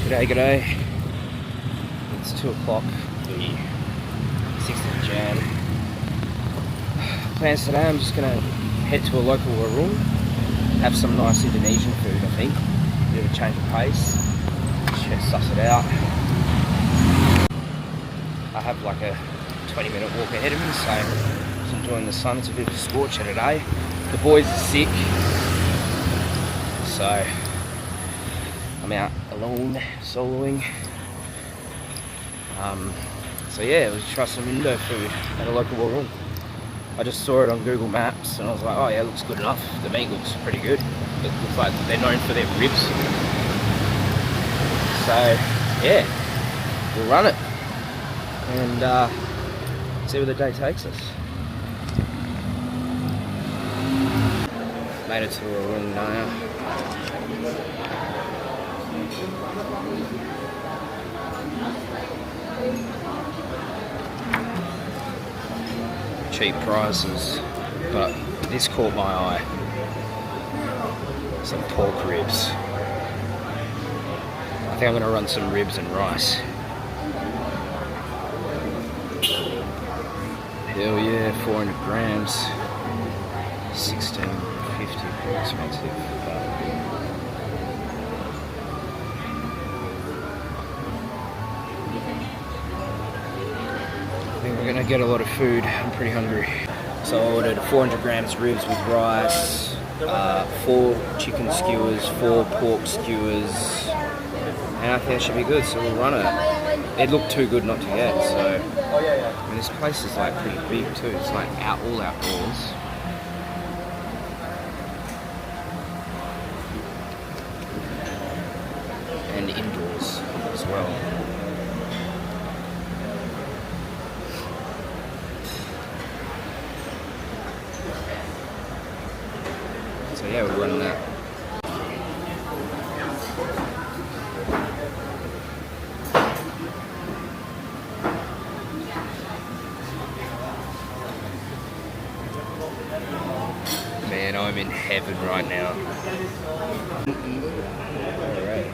G'day. It's 2 o'clock, the 6th of Jan. Plans today, I'm just going to head to a local Warung, have some nice Indonesian food, I think. Bit of a change of pace. Just suss it out. I have like a 20-minute walk ahead of me, so just enjoying the sun. It's a bit of a scorcher today. The boys are sick, so I'm out alone, soloing. So yeah, let's try some Indo food at a local Warung. I just saw it on Google Maps and I was like, oh yeah, it looks good enough. The meat looks pretty good. It looks like they're known for their ribs. So yeah, we'll run it and see where the day takes us. Made it to Warung now. Cheap prices, but this caught my eye. Some pork ribs. I think I'm going to run some ribs and rice. Hell yeah, 400 grams. $16.50, pretty expensive. We're gonna get a lot of food. I'm pretty hungry. So I ordered 400 grams ribs with rice, 4 chicken skewers, 4 pork skewers, and I think that should be good, so we'll run it. It looked too good not to get, so I mean, this place is like pretty big too. It's like all outdoors. And indoors as well. So yeah, we're running that. Man, I'm in heaven right now. Alright.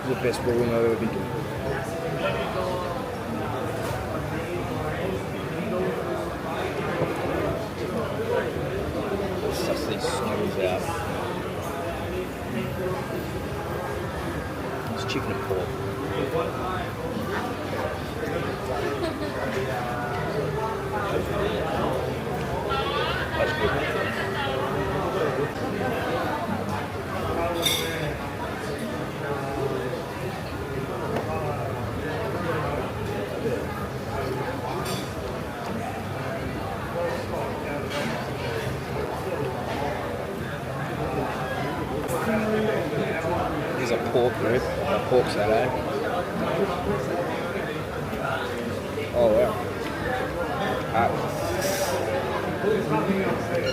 The best Warung I've ever been to. Suss these snows out. It's chicken and pork. That's good. Here's a pork rib, a pork salad. Oh wow.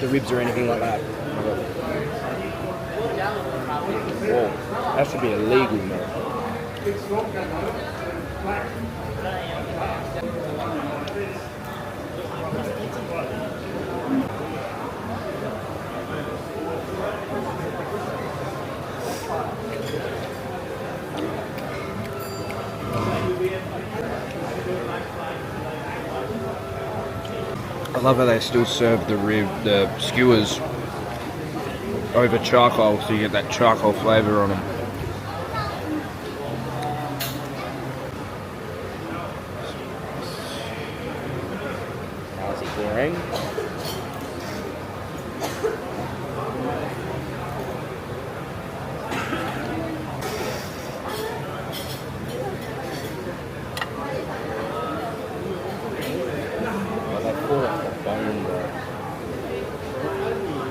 The ribs are anything like that. Whoa, that should be illegal, man. I love how they still serve the skewers over charcoal, so you get that charcoal flavour on them. Nasi goreng.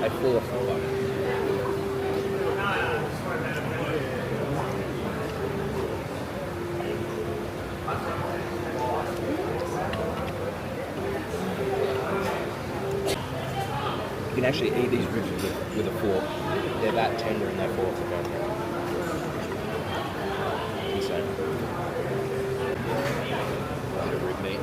I feel a bone. You can actually eat these ribs with a fork. They're that tender and that fork. Insane. Bit of rib meat.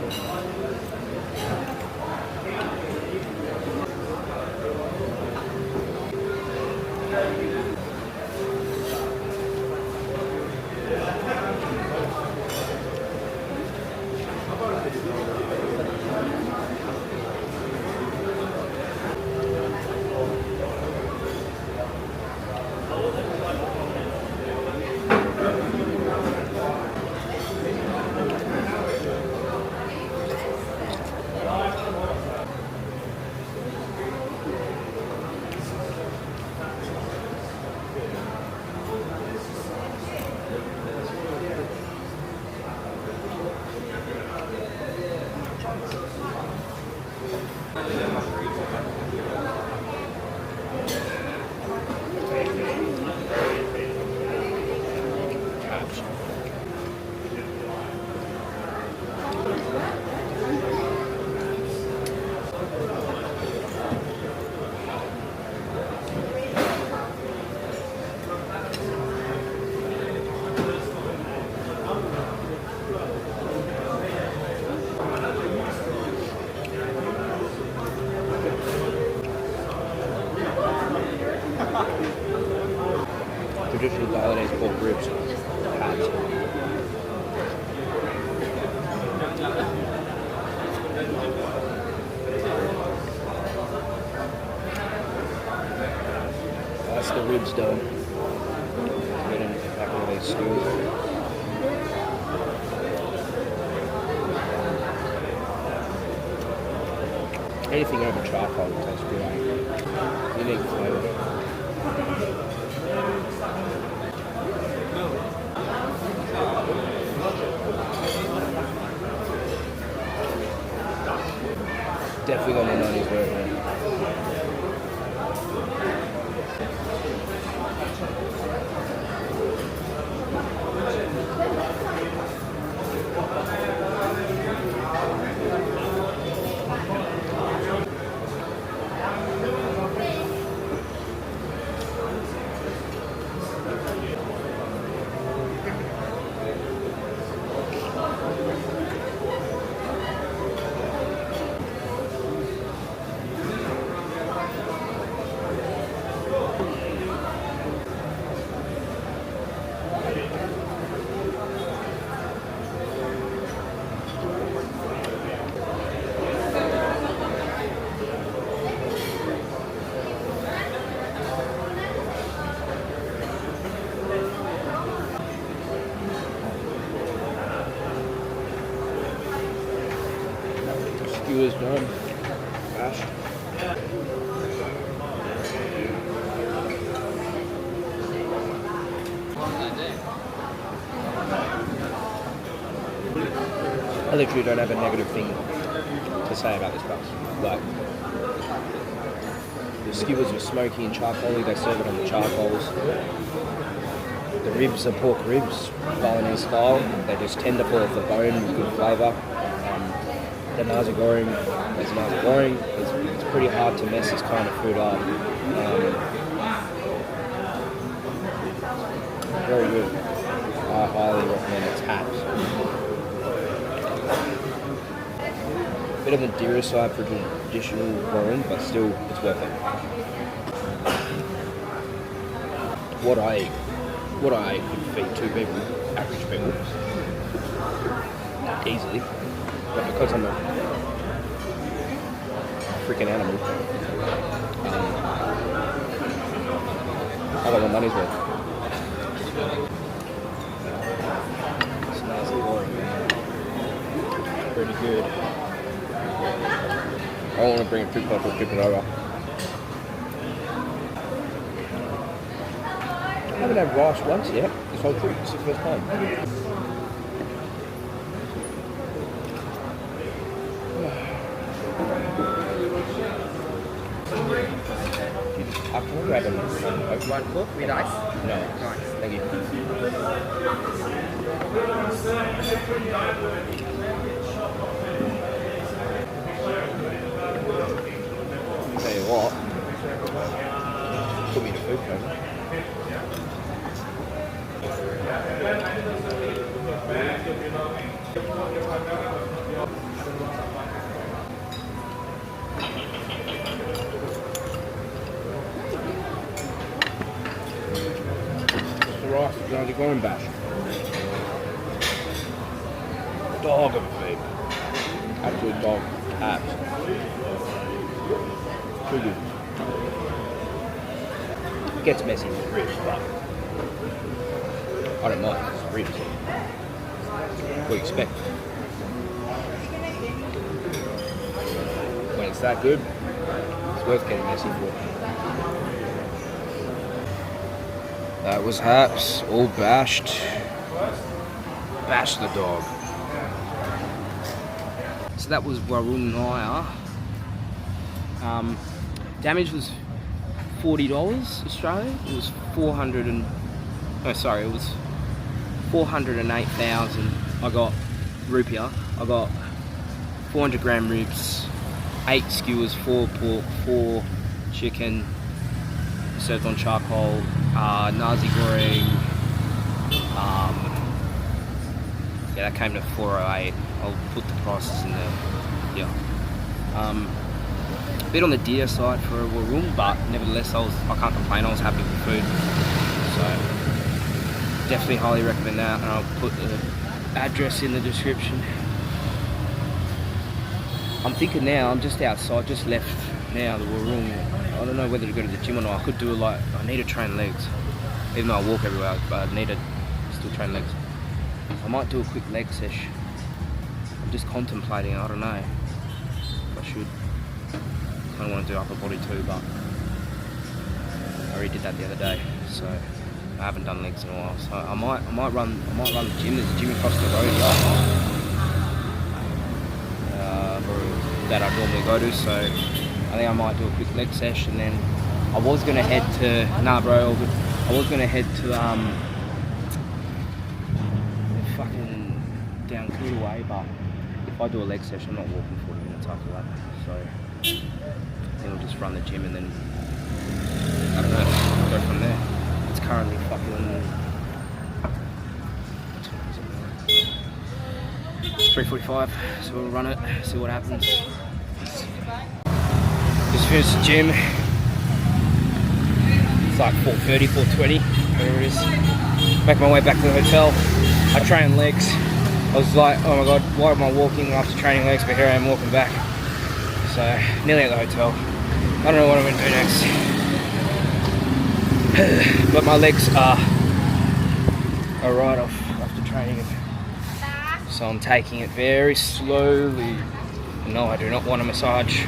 Traditional Balinese pork ribs. Packed. That's the ribs done. Get in back with these skewers. Anything over charcoal tastes good. Unique flavour. Definitely got my money's worth, man. Skewers done. Gosh. I literally don't have a negative thing to say about this place. Like, the skewers are smoky and charcoaly, they serve it on the charcoals. The ribs are pork ribs, Balinese style. They just tender full of the bone with good flavour. The nasi goreng, there's nasi goreng. It's pretty hard to mess this kind of food up. Very good. I highly recommend its taps. Bit of the dearer side for traditional goreng, but still, it's worth it. What I eat could feed 2 people, average people, easily. But because I'm a freaking animal, I got my money's worth. It's nasi goreng, man. Pretty good. I don't want to bring it too close or tip it over. I haven't had rice once yet. This whole trip, it's the first time. I can grab them. One cook with ice? No. Nice. Thank you. Tell you what, food coma. The rice is only going back. Dog of a food. Absolute dog. Abs. Too good. It gets messy with ribs, but I don't mind. It's ribs. What do you expect? When it's that good, it's worth getting messy for. That was Haps, all bashed. Bashed the dog. So that was Warung. Damage was $40 Australian. It was 408,000. I got rupiah. I got 400 gram ribs, 8 skewers, 4 pork, 4 chicken, served on charcoal, nasi goreng. Yeah, that came to 408. I'll put the prices in there. Yeah. A bit on the dear side for a Warung, but nevertheless, I can't complain. I was happy with the food. So definitely highly recommend that, and I'll put the address in the description. I'm thinking now, I'm just outside, just left now, the Warung. I don't know whether to go to the gym or not. I could do I need to train legs. Even though I walk everywhere, but I need to still train legs. I might do a quick leg sesh. I'm just contemplating, I don't know if I should. I don't want to do upper body too, but I already did that the other day, so I haven't done legs in a while. So I might run the gym. There's a gym across the road here that I normally go to, so I think I might do a quick leg sesh, and then I was gonna head to fucking down Kuta way, but if I do a leg session, I'm not walking 40 minutes after that, so I think I'll just run the gym and then, I don't know, go from there. It's currently fucking 3:45, so we'll run it, see what happens. Just finished the gym. It's like 4:30, 4:20, whatever it is. Make my way back to the hotel. I trained legs. I was like, oh my god, why am I walking after training legs? But here I am walking back. So, nearly at the hotel. I don't know what I'm going to do next. But my legs are right off after training. So I'm taking it very slowly. No, I do not want a massage.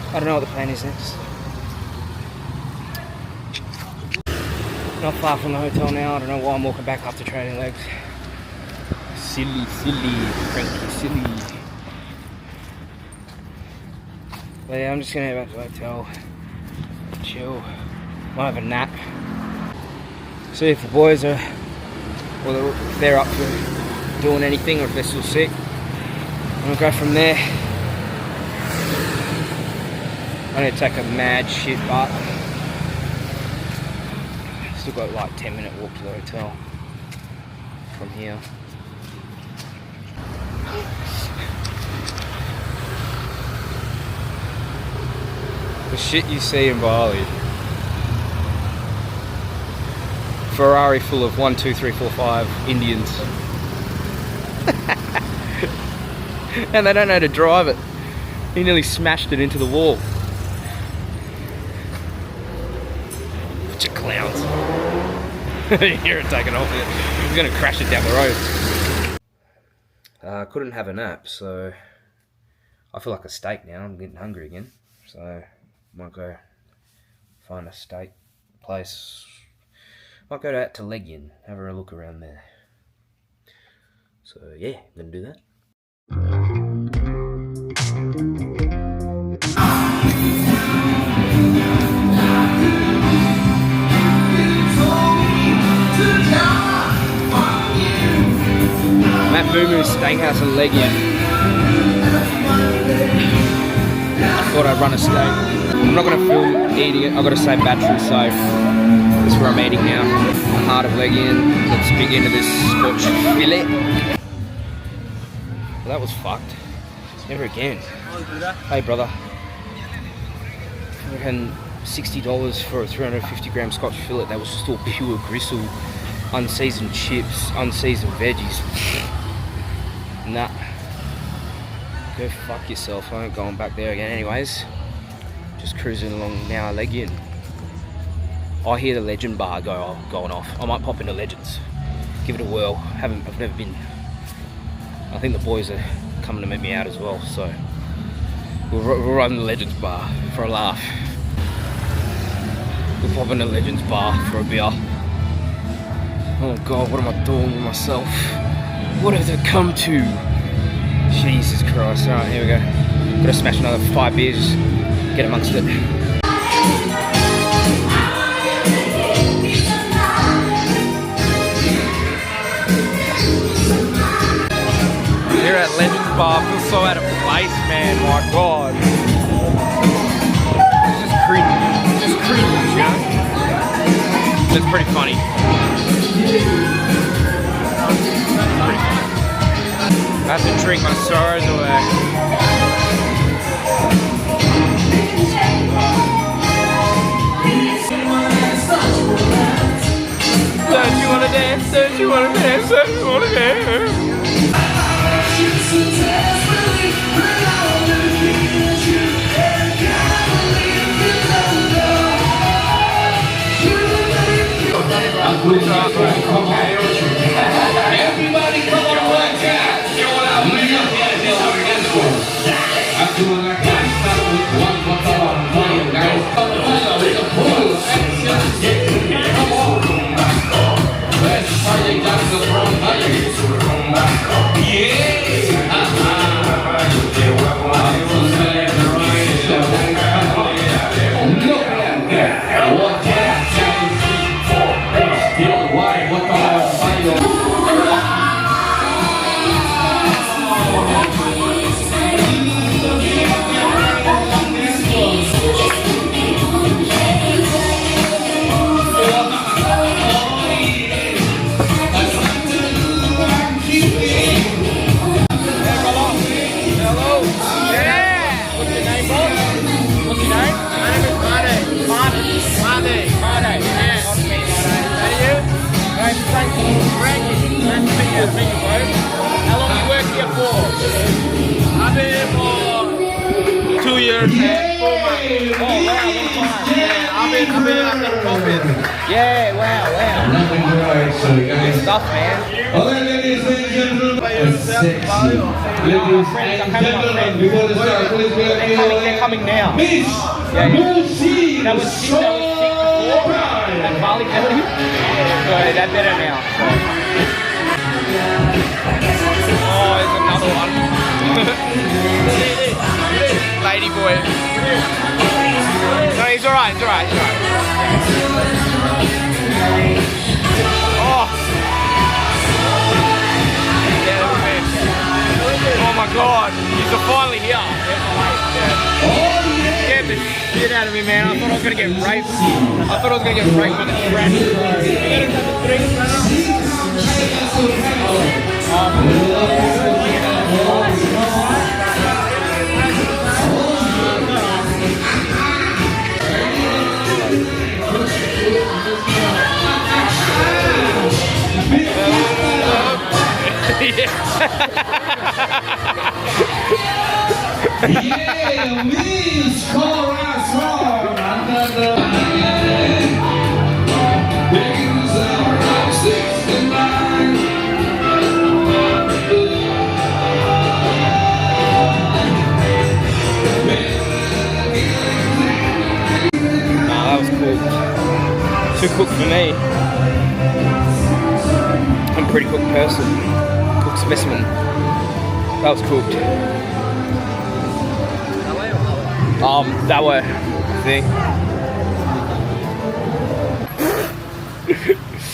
I don't know what the plan is next. Not far from the hotel now. I don't know why I'm walking back after training legs. Silly, Frankie, silly. But yeah, I'm just gonna head back to the hotel, chill, might have a nap. See if the boys are, or if they're up for doing anything, or if they're still sick. I'm gonna go from there. I'm gonna take a mad shit bath. Still got like 10-minute walk to the hotel from here. The shit you see in Bali. Ferrari full of 1, 2, 3, 4, 5 Indians. And they don't know how to drive it. He nearly smashed it into the wall. Bunch of clowns. Hear it taking off here. He's gonna crash it down the road. Couldn't have a nap, so I feel like a steak now. I'm getting hungry again, so might go find a steak place. Might go out to Legian, have a look around there. So yeah, I'm gonna do that. I'm at Moo Steakhouse in Legian. thought I'd run a steak. I'm not going to film eating it, I've got to save battery, so this is where I'm eating now. The heart of Legian. Let's dig into this scotch fillet. Well, that was fucked. Never again. Hey brother. I reckon $60 for a 350 gram scotch fillet. That was just all pure gristle, unseasoned chips, unseasoned veggies. Nah. Go fuck yourself. I ain't going back there again anyways. Just cruising along now Legian. I hear the Legend bar going off. I might pop into Legends. Give it a whirl. I've never been. I think the boys are coming to meet me out as well, so we'll run the Legends bar for a laugh. We'll pop into Legends bar for a beer. Oh god, what am I doing with myself? What has it come to? Jesus Christ. Alright, here we go. Gotta smash another 5 beers, get amongst it. Here at Legends Bar, I feel so out of place, man. My god. It's just cringe. Just cringe, you know? That's pretty funny. I have to drink my sorrows away. Don't you wanna dance? Don't you wanna dance? Don't you wanna dance? Everybody come on one time. I'm doing like that. One guys. Come on. Let's party down the front. Frankie, nice to meet you, bro. How long have you worked here for? I've been here for 2 years and 4 months. Oh wow, long time. Yeah, I've been after the COVID. Yeah, wow. Good stuff, man. Okay, ladies and gentlemen. Friends, I'm having my friends. They're coming now. Yeah. That was sick before. At Bali, so they're better now. Oh, there's another one. Lady boy. No, he's alright, Oh. Oh my god, he's finally here. Scared the shit out of me, man. I thought I was gonna get raped. I thought I was gonna get raped by the trash. Yeah, Miss Corazon. That was cool. Too cooked for me. I'm a pretty cooked person. Cooked specimen. That was cooked. That way, I think.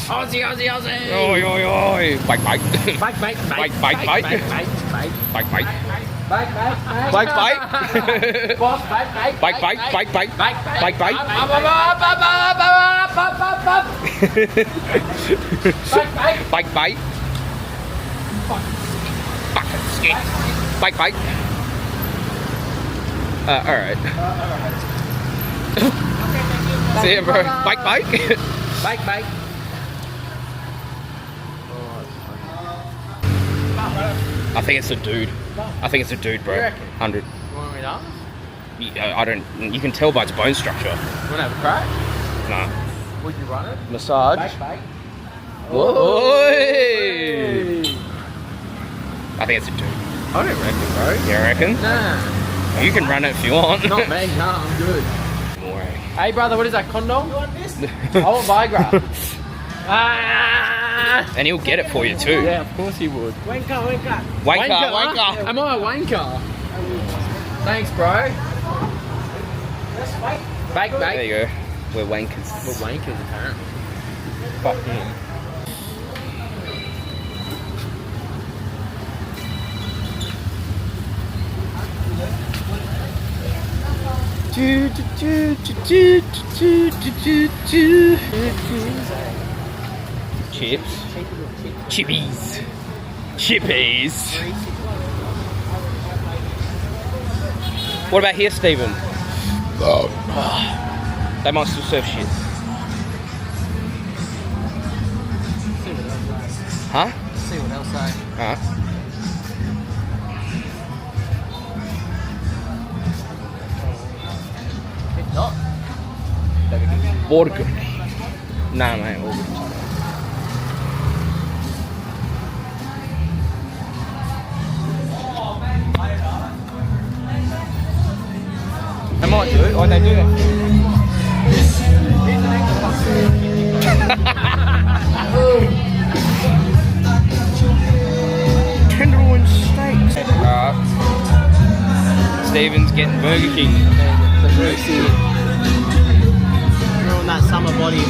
Aussie. Oi. Bite. Bite. Bite. Bike, bike. Boss, bike. Bike, bike, bike, bike. Bike, bike. Bike, bike. Bike, bike. Alright. See ya, bro. Bike, bike. Bike. I think it's a dude. Bro. 100. You want me to ask? I don't. You can tell by its bone structure. You want to have a crack? Nah. Would you run it? Massage. Bike. Whoa. I think it's a dude. I don't reckon, bro. You reckon? Nah. You can run it if you want. Not me, nah, I'm good. No way. Hey, brother, what is that, condom? You want this? I want Viagra. And he'll get it for you too. Yeah, of course he would. Wanker. Am I a wanker? Thanks, bro. Bake. There you go. We're wankers. We're wankers, apparently. Fuck him. Chips. Chippies. What about here, Stephen? They might still serve shit. Huh? See what else say. If not, Water good. Nah, mate, all good. They might do it, or they do that. Tenderloin steaks. Stephen's getting Burger King. we're on that summer body.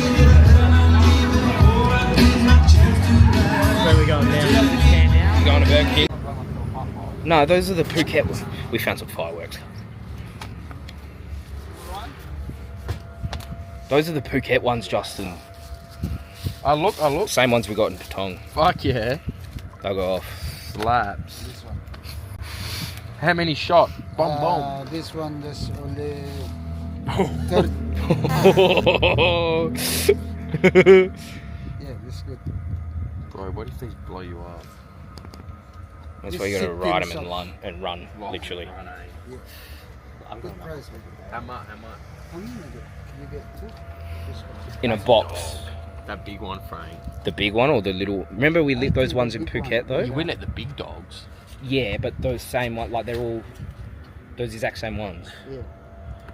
Where we going now? You going to Burger King? No, those are the Phuket ones. We found some fireworks. Those are the Phuket ones, Justin. I look. Same ones we got in Patong. Fuck yeah. They'll go off. Slaps. How many shot? Bomb. This one, there's only yeah, this is good. Bro, what if these blow you up? That's why you gotta ride them and run, literally. Good price. How much? How many you get two? This one. In a box. That big one, Frank. The big one or the little? Remember we lit those ones in Phuket though? You win at the big dogs. Yeah, but those same ones, like they're all those exact same ones. Yeah.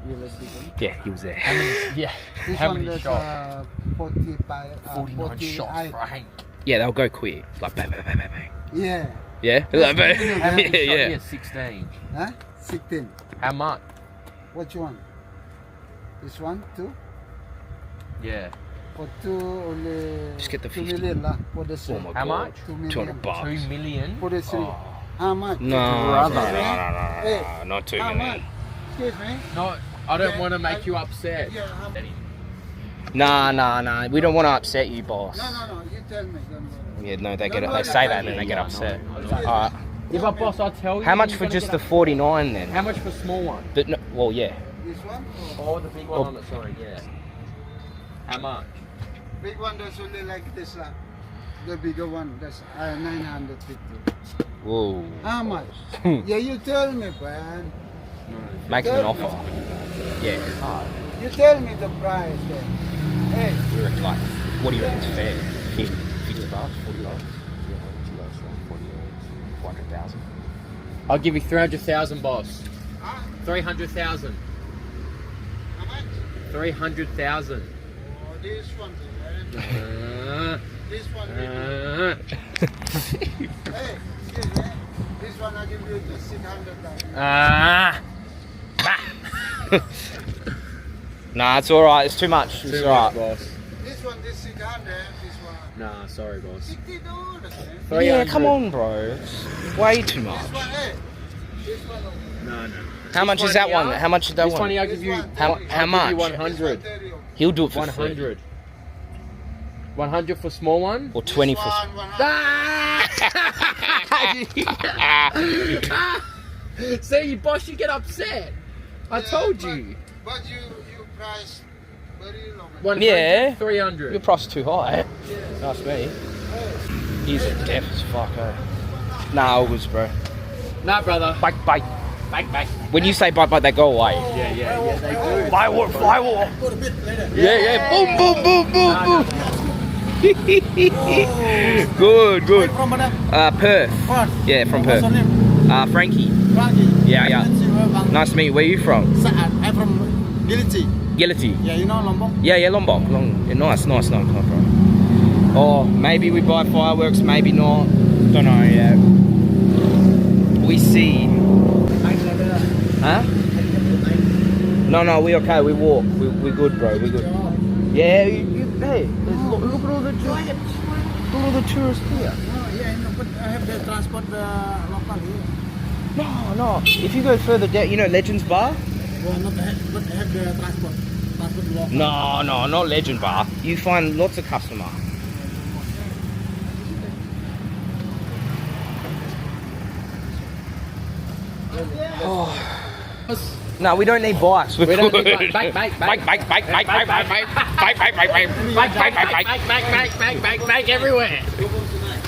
You like this one? Yeah, he was there. Yeah. This How one many there's shots? 45, 49 shots, 48. Frank. Yeah, they'll go quick. Like bang, bang, bang, bang, bang. Yeah. Yeah? Like, bang. How many Yeah, shots? yeah. Yeah, 16. Huh? 16. How much? What you want? This one, two? Yeah. For two, only Just get the 2 50. million lah for the Oh set. my How god. much? 2 million. 200 bucks. 2 million? For the three. Oh. How much? No, Brother. no, Hey. not 2 How million. much? Excuse me? No, I don't want to make you upset. Yeah, how much? Nah. We don't want to upset you, boss. No. You tell me. Don't worry. Yeah, no, they say that and then they get upset. Alright. Yeah, but boss, I'll tell you. How much you're for gonna just get the 49 then? How much for small one? Well, yeah. This one? Oh, the big one on the side, yeah. How much? Big one, that's only like this. The bigger one, that's 950. Whoa. How much? Yeah, you tell me, man. Make him an offer. Yeah. You tell me the price then. Hey, You reckon, like, what do you reckon's fair? 50 bucks, 40 bucks? 400,000. I'll give you 300,000, boss. 300,000. how much? 300,000. Oh, this one, man. This one. Hey, excuse me. This one I give you just 600,000. Nah, it's alright. It's too much. It's alright. boss. This one, this 600. This one. Nah, sorry, boss. $60, man. Yeah, come on, bro. It's way too much. This one, hey. No. How much is that one? How much is that This one? one, I'll give you. How much? 100. He'll do it for 30. 100. 100 for small one. Or 20 for. See, boss, you get upset. I told you. But you price very low. 100, Yeah. 300. Your price is too high. Ask me. He's a deaf as fuck, eh? Nah, all good, bro. Nah, brother. Bite. Back. When you say bite, they go away. Yeah, they do. Firework. Yeah. Boom. Good. From mana? Perth. Perth. Yeah, from What's Perth. your name? Frankie. Frankie. Yeah. Nice to meet you. Where are you from? I'm from Gility. Gility. Yeah, you know Lombok? Yeah, Lombok. Nice. Oh, maybe we buy fireworks, maybe not. Don't know yet. We see. Huh? No, we okay. We walk. We good, bro. We good. Yeah, hey, look at all the tourists. Look at all the tourists here. Oh, yeah, no, but I have the transport local here. No. If you go further down, you know Legends Bar? Well, not have, but I have the transport local. No, not Legend Bar. You find lots of customer. Oh. No, we don't need bikes. We're don't good. need bike everywhere.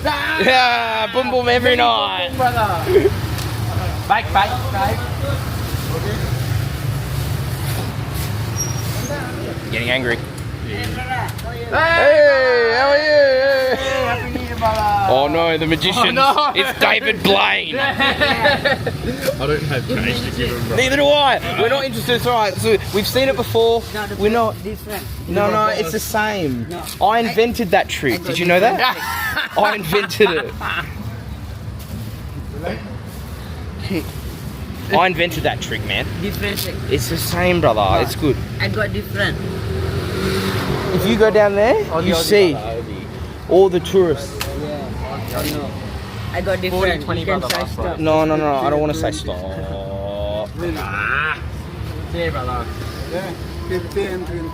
Yeah, boom every night. Brother. Bike. Getting angry. Hey, how are you? Happy New Year, brother. Oh no, the magician. Oh, no. It's David Blaine. I don't have cash to give him, bro. Neither do I. We're not interested. It's alright. So we've seen it before. We're not. Different. No, it's the same. I invented that trick. Did you know that? I invented it. I invented that trick, man. Different. It's the same, brother. It's good. I got different. If you go down there, you see all the tourists. Yeah, I know. I got different. 20 You can brother, try last stuff. No. I don't want to say stop. Yeah, brother. Yeah, 50 and 20.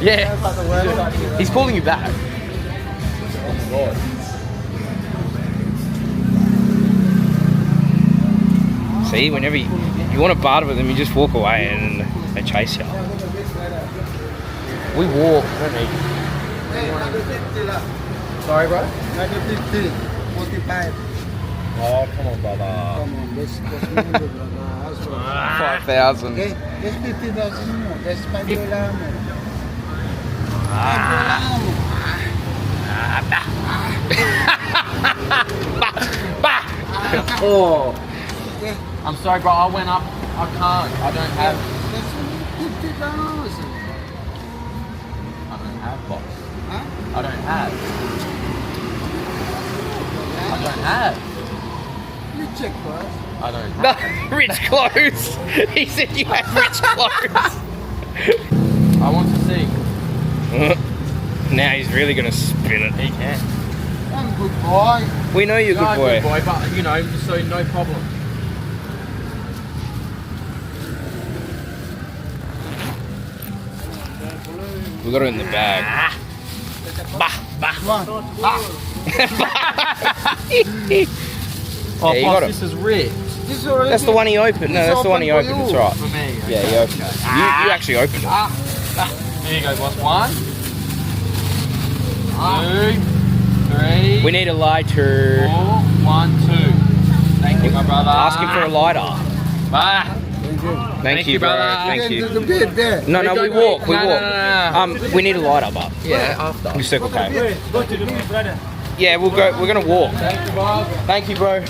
Yeah. He's calling you back. See, whenever you want to barter with them, you just walk away and they chase you. We walk, don't need. Sorry, bro. 50, 45. Oh, come on, brother. Come on, that's more, brother. 5,000. Okay, that's 50,000 more. That's $5 more. Oh. Okay, I'm sorry, bro. I went up. I can't. I don't have. that's $50. I don't have, boss. Huh? I don't have. You check first. I don't have. No, rich clothes. He said you had rich clothes. I want to see. Now he's really going to spin it. He can. I'm good boy. We know you're a good boy. Good boy, but you know, so no problem. We got it in the bag. Bah. Oh, Yeah, you boss, got it. this is rich. This already. That's the one he opened. No, that's the one he open for opened. It's you. right. For me. Yeah, he opened it. You actually opened it. Here you go, boss. 1, 2, 3. We need a lighter. 4, 1, 2. Thank you, my brother. Ask him for a lighter. Bye. Thank you, bro. brother. Thank you. The bed there. No, we walk. We No, walk. no. We need a lighter, but Yeah, after. we circle K. Go to the bed, brother. Yeah, we'll go. We're gonna walk. Thank you, Bob. Thank you, bro.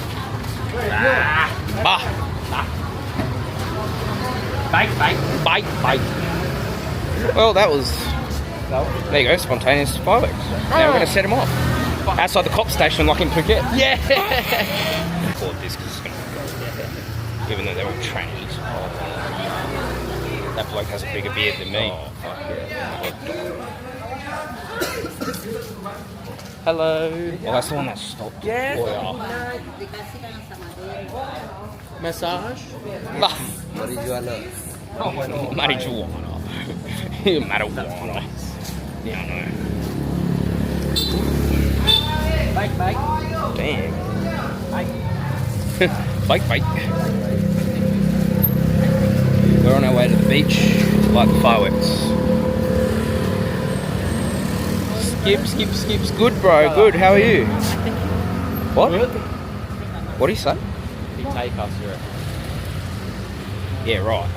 Bah. Bite. Well, that was. There you go, spontaneous fireworks. Now we're gonna set him off outside the cop station, like in Phuket. Yeah. Record this because it's gonna go. Even though they're all trannies. That bloke has a bigger beard than me. Oh, fuck yeah. Hello. Oh, that's the one that stopped. Yes. Oh, yeah. Massage. Marijuana. Marijuana. Yeah, I know. Bake. Damn. Bike. We're on our way to the beach to light the fireworks. Skips. Good, bro. Good. How are you? What? What do you say? You take us, here. Yeah, right.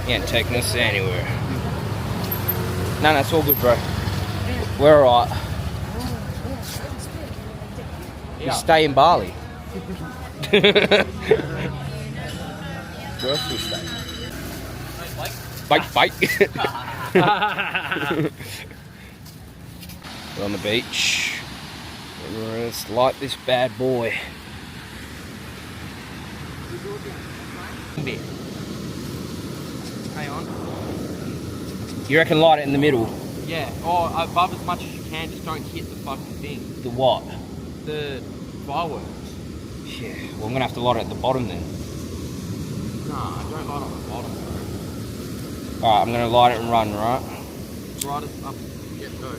You ain't taking us anywhere. No, it's all good, bro. We're alright. We stay in Bali. Where else do we stay? Bike. We're on the beach. Let's light this bad boy. Hang on. You reckon light it in the middle? Yeah, or above as much as you can, just don't hit the fucking thing. The what? The fireworks. Yeah, well, I'm gonna have to light it at the bottom then. Nah, don't light on the bottom, bro. Alright, I'm gonna light it and run, right? Right up. Yeah, go.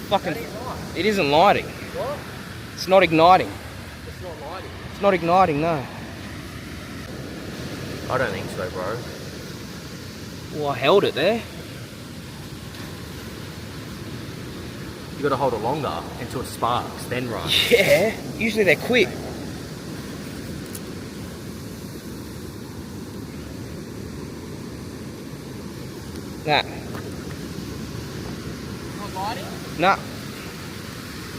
Fucking. It isn't lighting. What? It's not igniting. It's not lighting. It's not igniting, no. I don't think so, bro. Well, I held it there. You gotta hold it longer until it sparks, then run. Yeah, usually they're quick. Nah. Not lighting? Nah.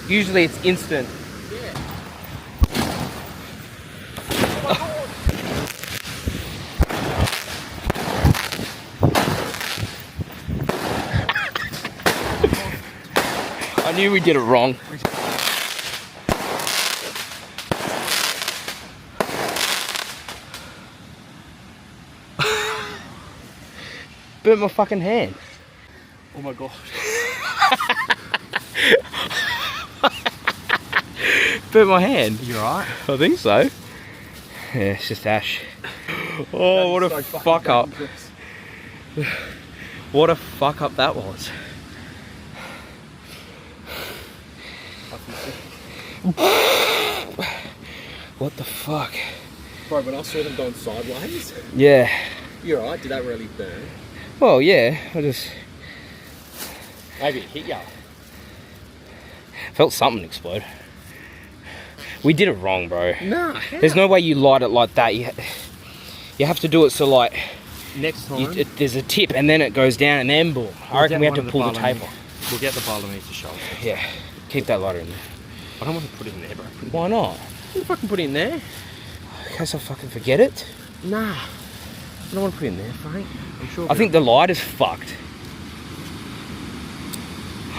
Usually it's instant. Yeah. I knew we did it wrong. Burnt my fucking hand. Oh my god. Burnt my hand. You alright? I think so. Yeah, it's just ash. Oh, what a fuck up. What a fuck up that was. What the fuck? Bro, when I saw them going sideways, Yeah. you're alright, did that really burn? Well, yeah, I just Maybe it hit ya. felt something explode. We did it wrong, bro. Nah, There's no way you light it like that. You have to do it so like next time there's a tip and then it goes down and then boom. I reckon we have to pull the tape off. We'll get the Balinese to show us. Yeah, keep that lighter in there. I don't want to put it in there, bro. Why not? You fucking put it in there. In case I fucking forget it. Nah. I don't want to put it in there, Frank. I'm sure. I think the light is fucked.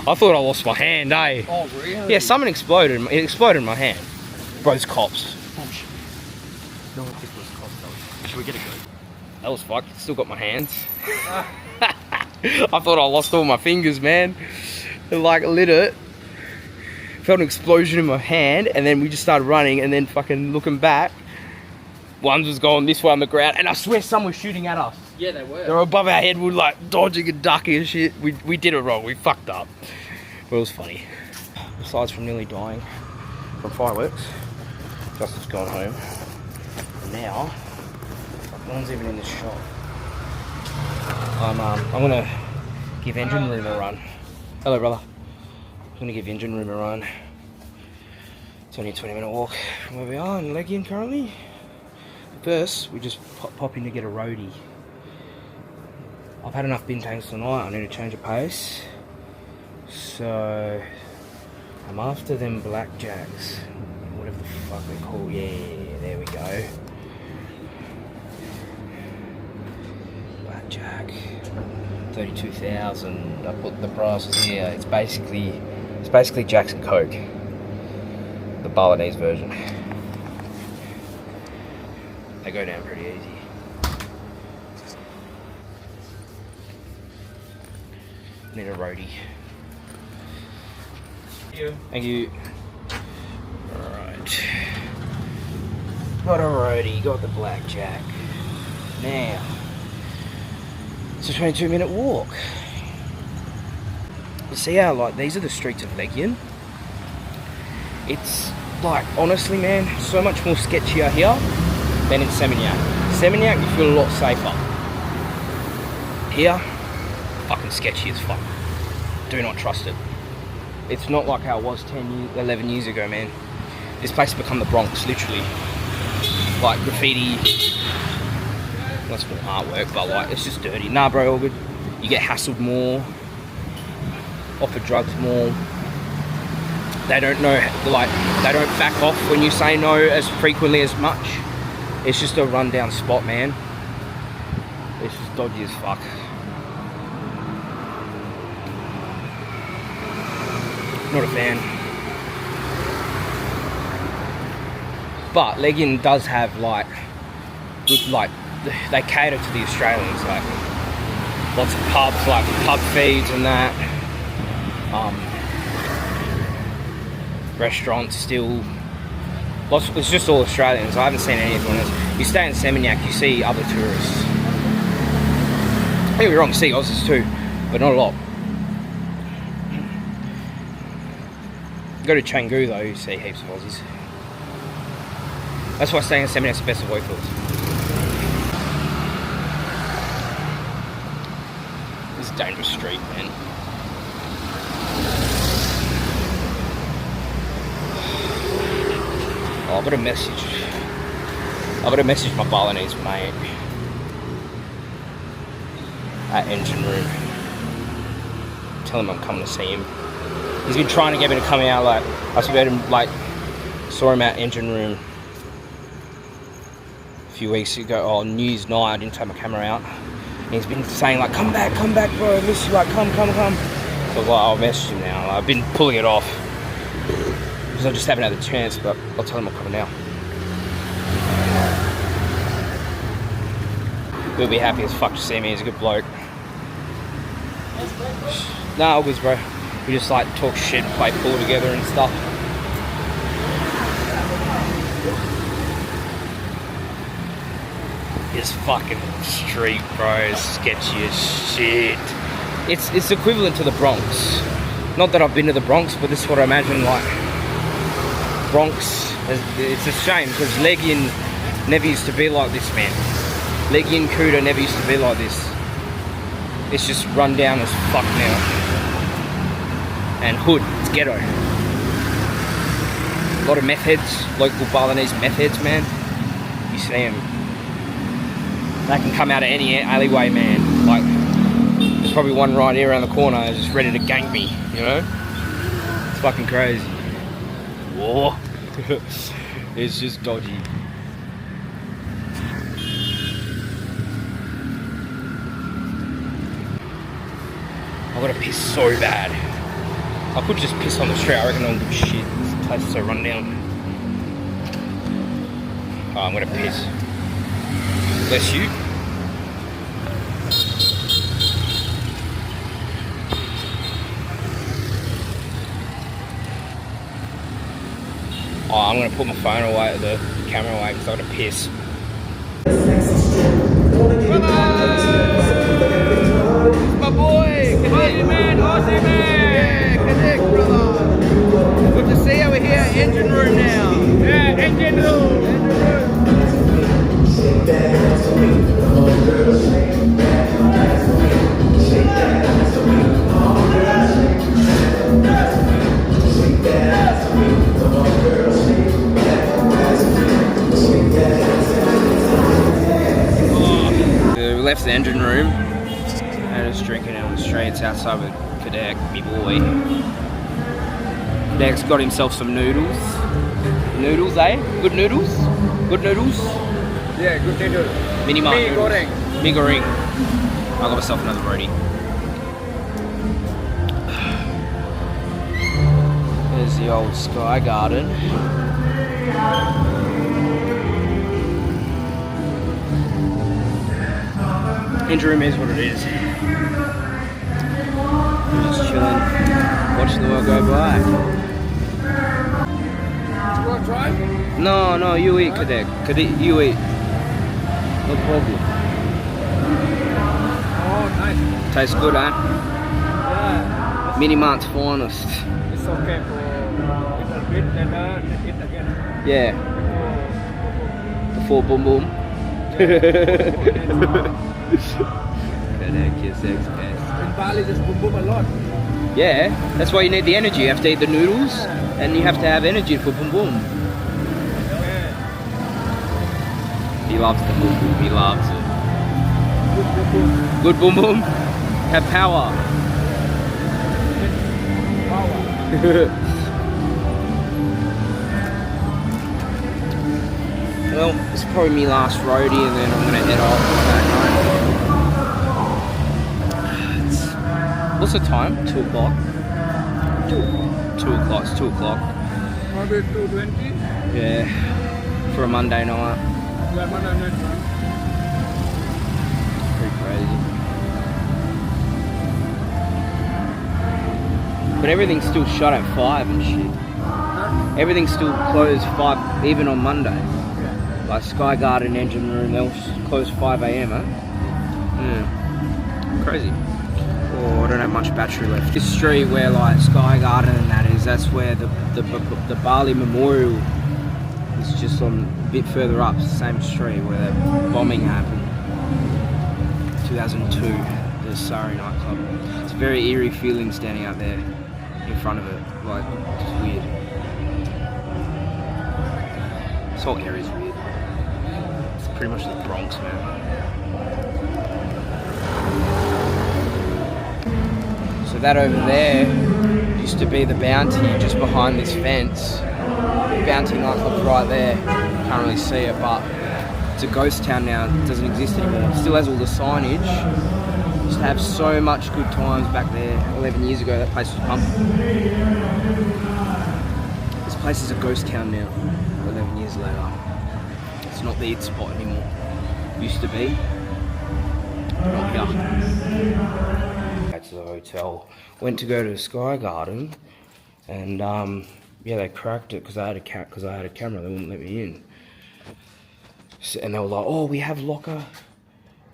I thought I lost my hand, eh? Oh, really? Yeah, something exploded. It exploded in my hand. Bro's cops. Oh, shit. No, this was cost though. Should we get a go? That was fucked. Still got my hands. I thought I lost all my fingers, man. It like lit it. Felt an explosion in my hand, and then we just started running, and then fucking looking back, one was going this way on the ground, and I swear someone was shooting at us. Yeah, they were. They were above our head. We were like dodging and ducking and shit. We did it wrong. We fucked up. But it was funny. Besides from nearly dying from fireworks, Justin's gone home. And now, no one's even in this shop. I'm gonna give engine room a run. Hello, brother. I'm gonna give engine room a run. It's only a 20-minute walk from where we are in Legian currently. First, we just pop in to get a roadie. I've had enough bin tanks tonight. I need to change a pace. So I'm after them blackjacks, whatever the fuck they're called. Yeah, there we go. Blackjack, 32,000. I put the prices here. It's basically Jackson Coke, the Balinese version. They go down pretty easy. Need a roadie. Thank you. Alright. Got a roadie, got the blackjack. Now, it's a 22-minute walk. You see how, like, these are the streets of Legian? It's, like, honestly, man, so much more sketchier here than in Seminyak. Seminyak, you feel a lot safer. Here, fucking sketchy as fuck. Do not trust it. It's not like how it was 11 years ago, man. This place has become the Bronx, literally. Like graffiti, that's more artwork, but like it's just dirty. Nah, bro, all good. You get hassled more, offered drugs more. They don't know, like, they don't back off when you say no as frequently as much. It's just a rundown spot, man. It's just dodgy as fuck. Not a fan. But Legian does have like good, like they cater to the Australians, like lots of pubs, like pub feeds and that. Restaurants still. Lots, it's just all Australians. I haven't seen anyone else. You stay in Seminyak, you see other tourists. Don't get me wrong, you see Aussies too, but not a lot. Go to Canggu though, you see heaps of Aussies. That's why staying in Seminyak's the best of both worlds. This is a dangerous street, man. Oh, I've got a message. I've got to message my Balinese mate at engine room. Tell him I'm coming to see him. He's been trying to get me to come out, like, I saw him at engine room a few weeks ago, New Year's night. I didn't take my camera out. And he's been saying, like, come back, bro, I miss you, like, come. So I was like, I'll message him now. I've been pulling it off. Because I just haven't had the chance, but I'll tell him I'm coming now. He'll be happy as fuck to see me, he's a good bloke. Nah, all good, bro. We just like talk shit and play pool together and stuff. This fucking street, bro, is sketchy as shit. It's equivalent to the Bronx. Not that I've been to the Bronx, but this is what I imagine like. Bronx, it's a shame because Legian never used to be like this, man. Legian Kuta never used to be like this. It's just run down as fuck now. And hood, it's ghetto. A lot of meth heads, local Balinese meth heads, man. You see them. They can come out of any alleyway, man. Like, there's probably one right here around the corner just ready to gank me, you know? It's fucking crazy. Whoa. It's just dodgy. I've got to piss so bad. I could just piss on the street. I reckon I don't give a shit. This place is so run down. Oh, I'm gonna piss. Bless you. Oh, I'm gonna put my phone away, the camera away, because I gotta piss. My boy, Canadian man, Aussie man, connect, brother. Good to see you. We're here at engine room now. Yeah, engine room. We left the engine room. And just drinking on the streets outside with Kadak, me boy. Kadak's got himself some noodles. Noodles, eh? Good noodles? Good noodles? Yeah, good noodles. Mini mart Mee noodles. goreng. Mee goreng. I got myself another roadie. There's the old Sky Garden. Engine room is what it is. watching the world go by. You want to try? No, you eat, Kadek. Kadek, you eat. No problem. Oh, nice. Tastes good, huh? Yeah. Mini Mart's finest. It's okay for eat a bit and eat again. Yeah. Before boom boom. Kadek, your sex pest. In Bali, there's boom boom a lot. Yeah, that's why you need the energy. You have to eat the noodles, and you have to have energy for boom boom. Yeah. He loves the boom boom. He loves it. Good boom boom. Good boom boom. Have power. Power. Well, it's probably me last roadie, and then I'm gonna head off that night. What's the time? 2 o'clock. 2 o'clock. It's 2 o'clock. Maybe 2:20. Yeah, for a Monday night. Yeah, Monday night. Pretty crazy. But everything's still shut at 5 and shit. Everything's still closed 5, even on Monday. Like Sky Garden, engine room, they'll close 5 AM, huh? Yeah. Crazy. Oh, I don't have much battery left. This street where like Sky Garden and that is, that's where the Bali Memorial is, just on a bit further up, same street where the bombing happened. 2002, the Sari nightclub. It's a very eerie feeling standing out there in front of it, like, it's weird. This whole area's weird. It's pretty much the Bronx, man. So that over there used to be the Bounty, just behind this fence. The Bounty nightclub's right there. Can't really see it, but it's a ghost town now. It doesn't exist anymore. It still has all the signage. Used to have so much good times back there. 11 years ago, that place was pumping. This place is a ghost town now. 11 years later, it's not the it spot anymore. Used to be. Not here. Back to the hotel. Went to go to Sky Garden, and yeah, they cracked it because I had a camera. They wouldn't let me in. So, and they were like, "Oh, we have locker.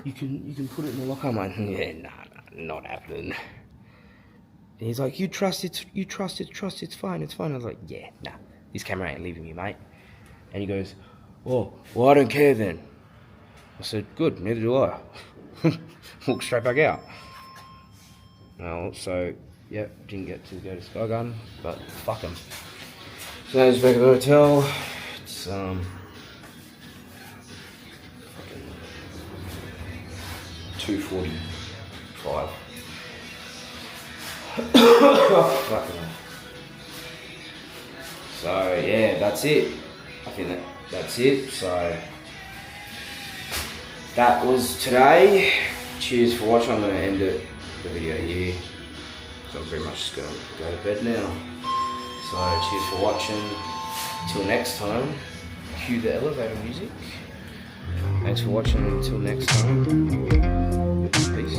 You can put it in the locker." I'm like, "Yeah, nah, not happening." And he's like, "You trust it, it's fine, it's fine." I was like, "Yeah, nah, this camera ain't leaving me, mate." And he goes, "Oh, well, I don't care then." I said, "Good, neither do I." Walk straight back out. Well, so, yeah, didn't get to go to Sky Garden, but fuck him. So I was back at the hotel. It's, 2:45. Fucking. So yeah, that's it. I think that's it. So that was today. Cheers for watching. I'm gonna end the video here. So I'm pretty much just gonna go to bed now. So cheers for watching. Till next time. Cue the elevator music. Thanks for watching. Until next time. Peace.